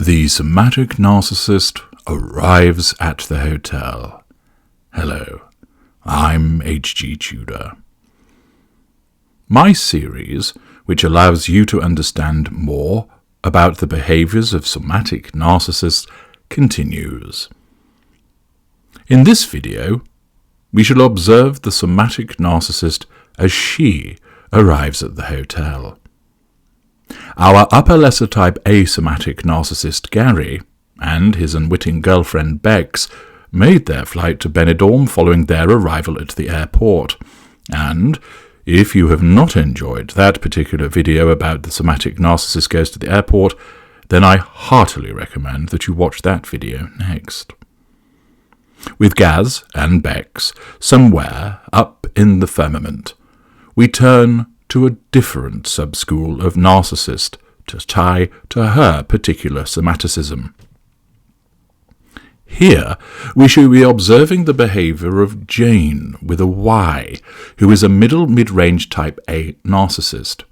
The Somatic Narcissist arrives at the hotel. Hello, I'm HG Tudor. My series, which allows you to understand more about the behaviours of somatic narcissists, continues. In this video, we shall observe the somatic narcissist as she arrives at the hotel. Our upper-lesser type asomatic narcissist Gary and his unwitting girlfriend Bex made their flight to Benidorm following their arrival at the airport. And if you have not enjoyed that particular video about the somatic narcissist goes to the airport, then I heartily recommend that you watch that video next. With Gaz and Bex somewhere up in the firmament, we turn to a different sub-school of narcissist to tie to her particular somaticism. Here we shall be observing the behaviour of Jane with a Y, who is a middle mid-range type A narcissist.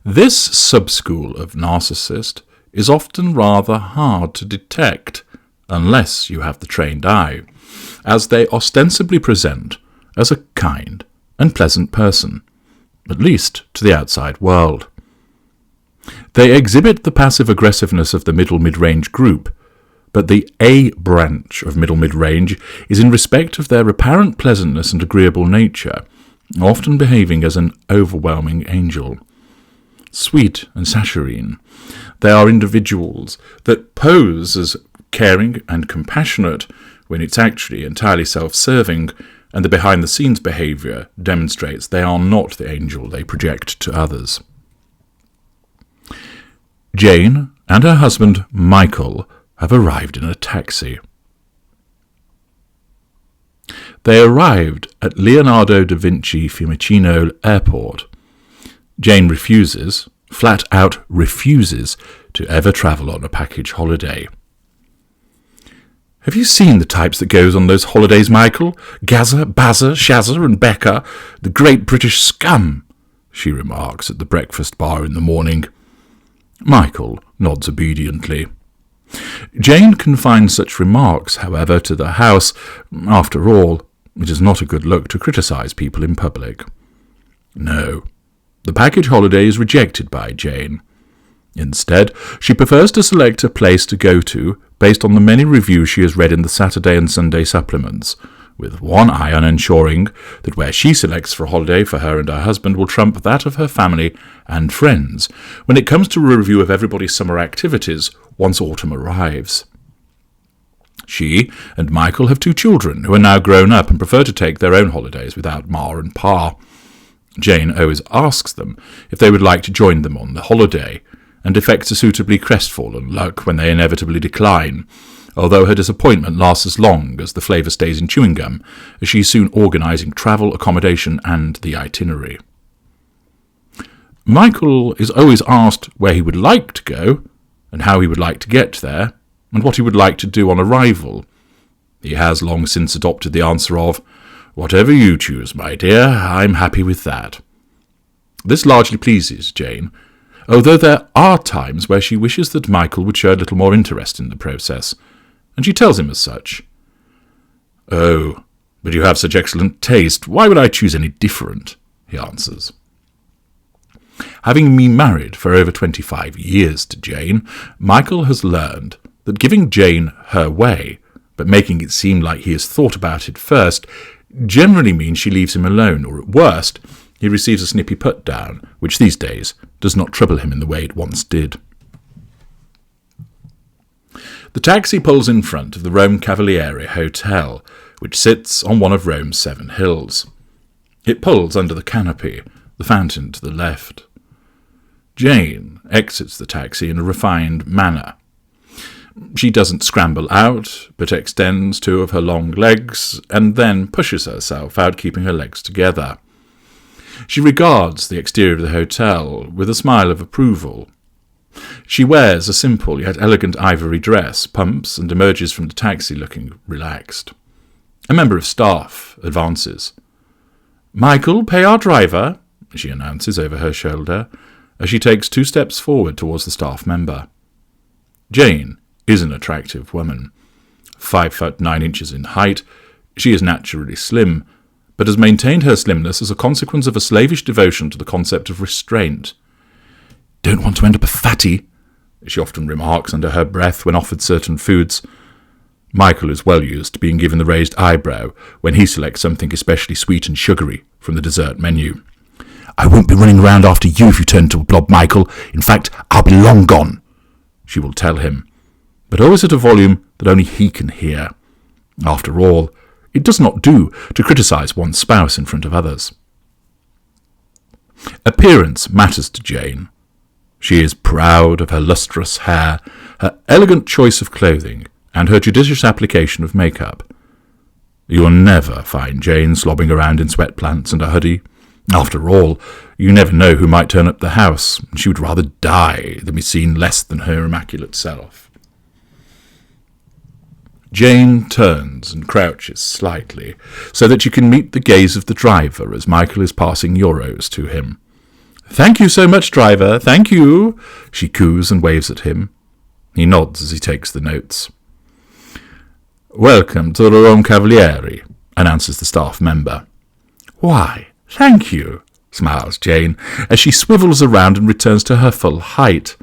This sub-school of narcissist is often rather hard to detect unless you have the trained eye, as they ostensibly present as a kind and pleasant person, at least to the outside world. They exhibit the passive aggressiveness of the middle mid-range group, but the A branch of middle mid-range is in respect of their apparent pleasantness and agreeable nature, often behaving as an overwhelming angel. Sweet and saccharine, they are individuals that pose as caring and compassionate when it's actually entirely self-serving, and the behind-the-scenes behaviour demonstrates they are not the angel they project to others. Jane and her husband Michael have arrived in a taxi. They arrived at Leonardo da Vinci Fiumicino Airport. Jane refuses, flat out refuses, to ever travel on a package holiday. "Have you seen the types that goes on those holidays, Michael? Gazza, Bazza, Shazza and Becca, the great British scum," she remarks at the breakfast bar in the morning. Michael nods obediently. Jane confines such remarks, however, to the house. After all, it is not a good look to criticise people in public. No, the package holiday is rejected by Jane. Instead, she prefers to select a place to go to based on the many reviews she has read in the Saturday and Sunday supplements, with one eye on ensuring that where she selects for a holiday for her and her husband will trump that of her family and friends when it comes to a review of everybody's summer activities once autumn arrives. She and Michael have 2 children who are now grown up and prefer to take their own holidays without Ma and Pa. Jane always asks them if they would like to join them on the holiday, and affects a suitably crestfallen look when they inevitably decline, although her disappointment lasts as long as the flavour stays in chewing gum, as she is soon organising travel, accommodation and the itinerary. Michael is always asked where he would like to go, and how he would like to get there, and what he would like to do on arrival. He has long since adopted the answer of, "Whatever you choose, my dear, I'm happy with that." This largely pleases Jane, although there are times where she wishes that Michael would show a little more interest in the process, and she tells him as such. "Oh, but you have such excellent taste. Why would I choose any different?" he answers. Having been married for over 25 years to Jane, Michael has learned that giving Jane her way, but making it seem like he has thought about it first, generally means she leaves him alone, or at worst, he receives a snippy put-down, which these days does not trouble him in the way it once did. The taxi pulls in front of the Rome Cavaliere Hotel, which sits on one of Rome's 7 hills. It pulls under the canopy, the fountain to the left. Jane exits the taxi in a refined manner. She doesn't scramble out, but extends 2 of her long legs, and then pushes herself out, keeping her legs together. She regards the exterior of the hotel with a smile of approval. She wears a simple yet elegant ivory dress, pumps, and emerges from the taxi looking relaxed. A member of staff advances. "Michael, pay our driver," she announces over her shoulder, as she takes 2 steps forward towards the staff member. Jane is an attractive woman. 5'9" in height, she is naturally slim, but has maintained her slimness as a consequence of a slavish devotion to the concept of restraint. "Don't want to end up a fatty," she often remarks under her breath when offered certain foods. Michael is well used to being given the raised eyebrow when he selects something especially sweet and sugary from the dessert menu. "I won't be running around after you if you turn into a blob, Michael. In fact, I'll be long gone," she will tell him, but always at a volume that only he can hear. After all, it does not do to criticise one's spouse in front of others. Appearance matters to Jane. She is proud of her lustrous hair, her elegant choice of clothing, and her judicious application of makeup. You will never find Jane slobbing around in sweatpants and a hoodie. After all, you never know who might turn up the house, and she would rather die than be seen less than her immaculate self. Jane turns and crouches slightly, so that you can meet the gaze of the driver as Michael is passing euros to him. "Thank you so much, driver, thank you," she coos and waves at him. He nods as he takes the notes. "Welcome to the Rome Cavalieri," announces the staff member. "Why, thank you," smiles Jane, as she swivels around and returns to her full height.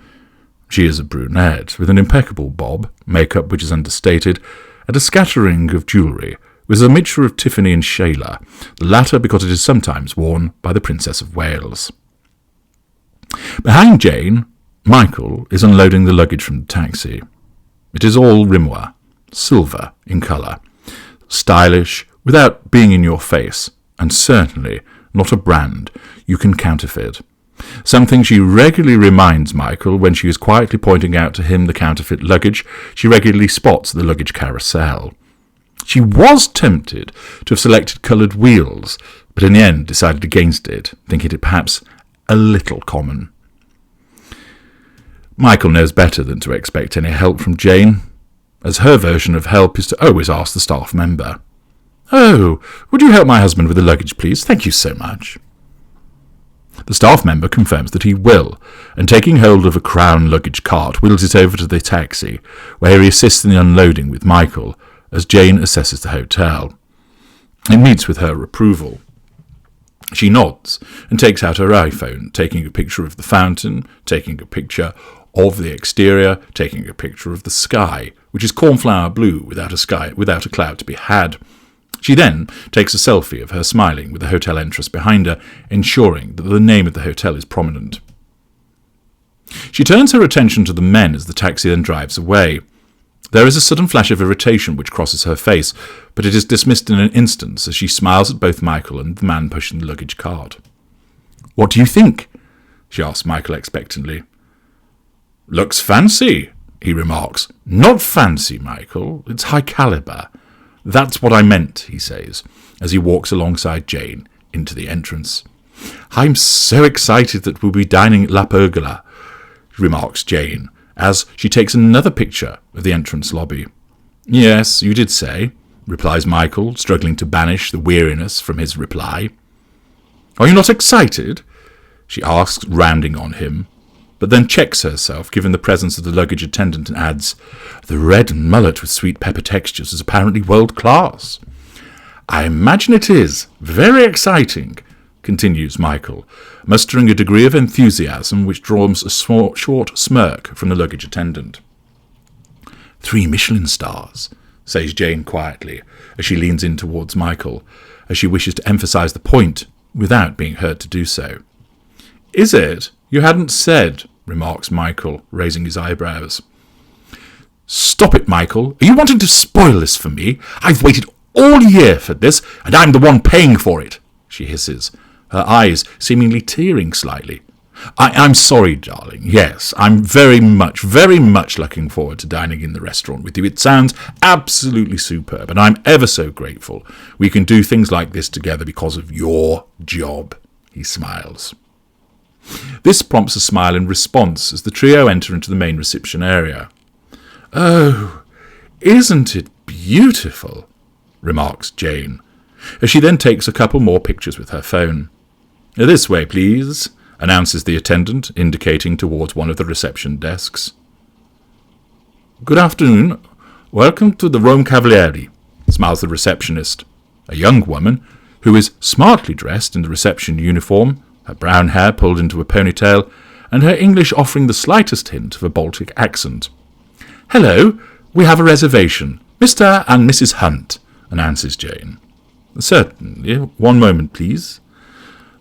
She is a brunette, with an impeccable bob, makeup which is understated, and a scattering of jewellery, with a mixture of Tiffany and Shayla, the latter because it is sometimes worn by the Princess of Wales. Behind Jane, Michael is unloading the luggage from the taxi. It is all Rimois, silver in colour, stylish without being in your face, and certainly not a brand you can counterfeit. Something she regularly reminds Michael when she is quietly pointing out to him the counterfeit luggage she regularly spots at the luggage carousel. She was tempted to have selected coloured wheels, but in the end decided against it, thinking it perhaps a little common. Michael knows better than to expect any help from Jane, as her version of help is to always ask the staff member, "Oh, would you help my husband with the luggage, please? Thank you so much." The staff member confirms that he will, and taking hold of a crown luggage cart, wheels it over to the taxi, where he assists in the unloading with Michael, as Jane assesses the hotel. It meets with her approval. She nods and takes out her iPhone, taking a picture of the fountain, taking a picture of the exterior, taking a picture of the sky, which is cornflower blue without a cloud to be had. She then takes a selfie of her smiling with the hotel entrance behind her, ensuring that the name of the hotel is prominent. She turns her attention to the men as the taxi then drives away. There is a sudden flash of irritation which crosses her face, but it is dismissed in an instant as she smiles at both Michael and the man pushing the luggage cart. "What do you think?" she asks Michael expectantly. "Looks fancy," he remarks. "Not fancy, Michael. It's high calibre. That's what I meant," he says, as he walks alongside Jane into the entrance. "I'm so excited that we'll be dining at La Pergola," remarks Jane, as she takes another picture of the entrance lobby. "Yes, you did say," replies Michael, struggling to banish the weariness from his reply. "Are you not excited?" she asks, rounding on him, but then checks herself given the presence of the luggage attendant and adds, "The red mullet with sweet pepper textures is apparently world-class." "I imagine it is. Very exciting," continues Michael, mustering a degree of enthusiasm which draws a short smirk from the luggage attendant. "3 Michelin stars," says Jane quietly, as she leans in towards Michael, as she wishes to emphasise the point without being heard to do so. "Is it? You hadn't said," remarks Michael, raising his eyebrows. "Stop it, Michael. Are you wanting to spoil this for me? I've waited all year for this, and I'm the one paying for it," she hisses, her eyes seemingly tearing slightly. I'm sorry, darling. Yes, I'm very much looking forward to dining in the restaurant with you. It sounds absolutely superb, and I'm ever so grateful we can do things like this together because of your job," he smiles. This prompts a smile in response as the trio enter into the main reception area. "Oh, isn't it beautiful?" remarks Jane, as she then takes a couple more pictures with her phone. "This way, please," announces the attendant, indicating towards one of the reception desks. Good afternoon. Welcome to the Rome Cavalieri, smiles the receptionist, a young woman who is smartly dressed in the reception uniform, her brown hair pulled into a ponytail, and her English offering the slightest hint of a Baltic accent. Hello, we have a reservation. Mr. and Mrs. Hunt, announces Jane. Certainly. 1 moment, please.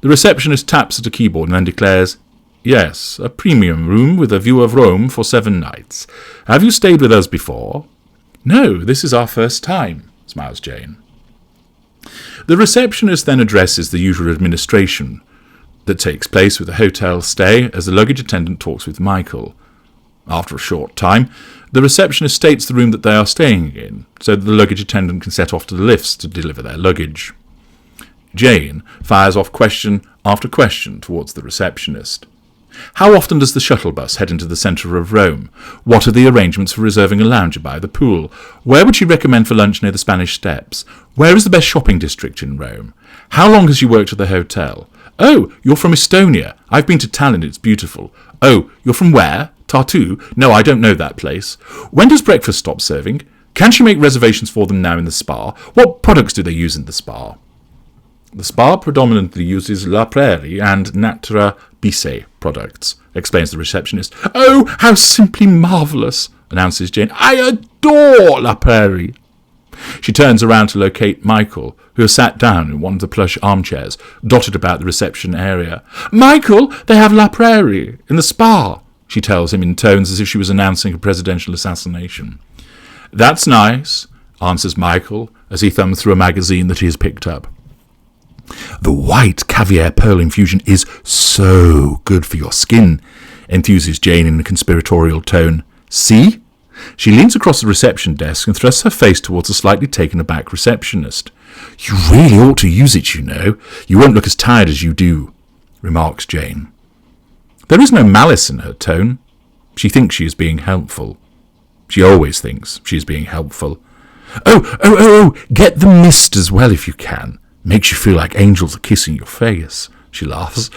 The receptionist taps at a keyboard and then declares, Yes, a premium room with a view of Rome for 7 nights. Have you stayed with us before? No, this is our first time, smiles Jane. The receptionist then addresses the usual administration that takes place with a hotel stay as the luggage attendant talks with Michael. After a short time, the receptionist states the room that they are staying in, so that the luggage attendant can set off to the lifts to deliver their luggage. Jane fires off question after question towards the receptionist. How often does the shuttle bus head into the centre of Rome? What are the arrangements for reserving a lounger by the pool? Where would she recommend for lunch near the Spanish Steps? Where is the best shopping district in Rome? How long has she worked at the hotel? Oh, you're from Estonia. I've been to Tallinn, it's beautiful. Oh, you're from where? Tartu? No, I don't know that place. When does breakfast stop serving? Can she make reservations for them now in the spa? What products do they use in the spa? The spa predominantly uses La Prairie and Natura Bisse products, explains the receptionist. Oh, how simply marvellous, announces Jane. I adore La Prairie. She turns around to locate Michael, who has sat down in one of the plush armchairs dotted about the reception area. Michael, they have La Prairie in the spa, she tells him in tones as if she was announcing a presidential assassination. That's nice, answers Michael as he thumbs through a magazine that he has picked up. The white caviar pearl infusion is so good for your skin, enthuses Jane in a conspiratorial tone. See? She leans across the reception desk and thrusts her face towards a slightly taken aback receptionist. You really ought to use it, you know. You won't look as tired as you do, remarks Jane. There is no malice in her tone. She thinks she is being helpful. She always thinks she is being helpful. Oh, get the mist as well if you can. Makes you feel like angels are kissing your face, she laughs.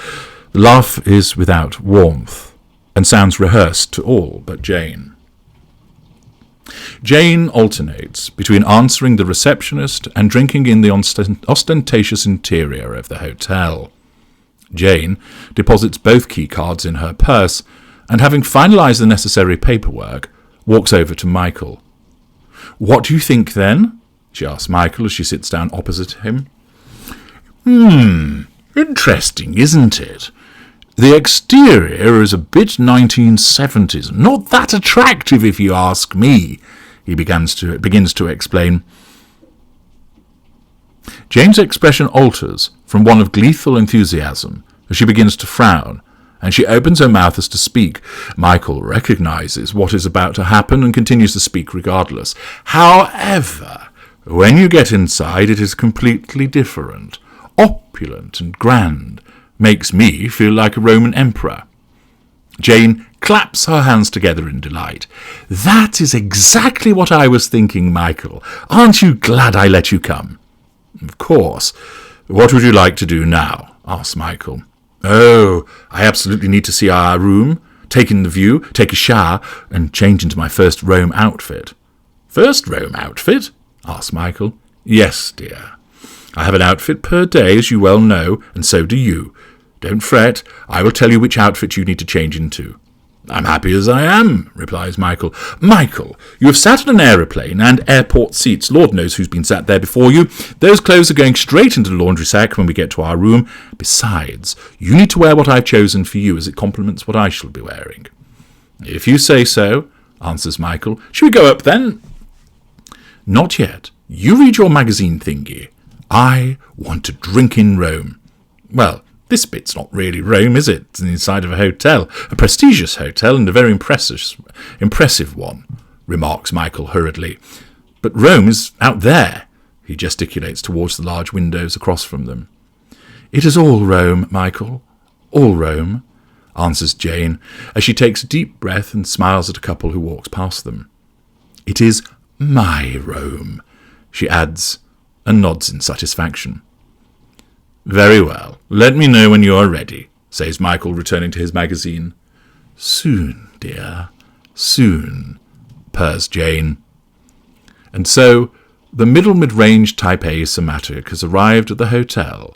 The laugh is without warmth and sounds rehearsed to all but Jane. Jane alternates between answering the receptionist and drinking in the ostentatious interior of the hotel. Jane deposits both key cards in her purse and, having finalised the necessary paperwork, walks over to Michael. What do you think then? She asks Michael as she sits down opposite him. Interesting, isn't it? The exterior is a bit 1970s, not that attractive if you ask me, he begins to explain. Jane's expression alters from one of gleeful enthusiasm as she begins to frown, and she opens her mouth as to speak. Michael recognises what is about to happen and continues to speak regardless. However, when you get inside, it is completely different. Opulent and grand, makes me feel like a Roman emperor. Jane claps her hands together in delight. That is exactly what I was thinking, Michael. Aren't you glad I let you come? Of course. What would you like to do now? Asked Michael. Oh, I absolutely need to see our room, take in the view, take a shower, and change into my first Rome outfit. First Rome outfit? Asked Michael. Yes, dear. I have an outfit per day, as you well know, and so do you. Don't fret, I will tell you which outfit you need to change into. I'm happy as I am, replies Michael. Michael, you have sat in an aeroplane and airport seats. Lord knows who's been sat there before you. Those clothes are going straight into the laundry sack when we get to our room. Besides, you need to wear what I've chosen for you, as it complements what I shall be wearing. If you say so, answers Michael. Shall we go up then? Not yet. You read your magazine thingy. I want to drink in Rome. Well, this bit's not really Rome, is it? It's inside of a hotel, a prestigious hotel and a very impressive one, remarks Michael hurriedly. But Rome is out there, he gesticulates towards the large windows across from them. It is all Rome, Michael, all Rome, answers Jane, as she takes a deep breath and smiles at a couple who walks past them. It is my Rome, she adds, and nods in satisfaction. Very well. Let me know when you are ready, says Michael, returning to his magazine. Soon, dear, soon, purrs Jane. And so the middle mid-range type A somatic has arrived at the hotel,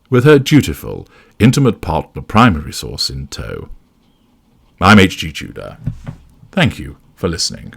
with her dutiful, intimate partner primary source in tow. I'm HG Tudor. Thank you for listening.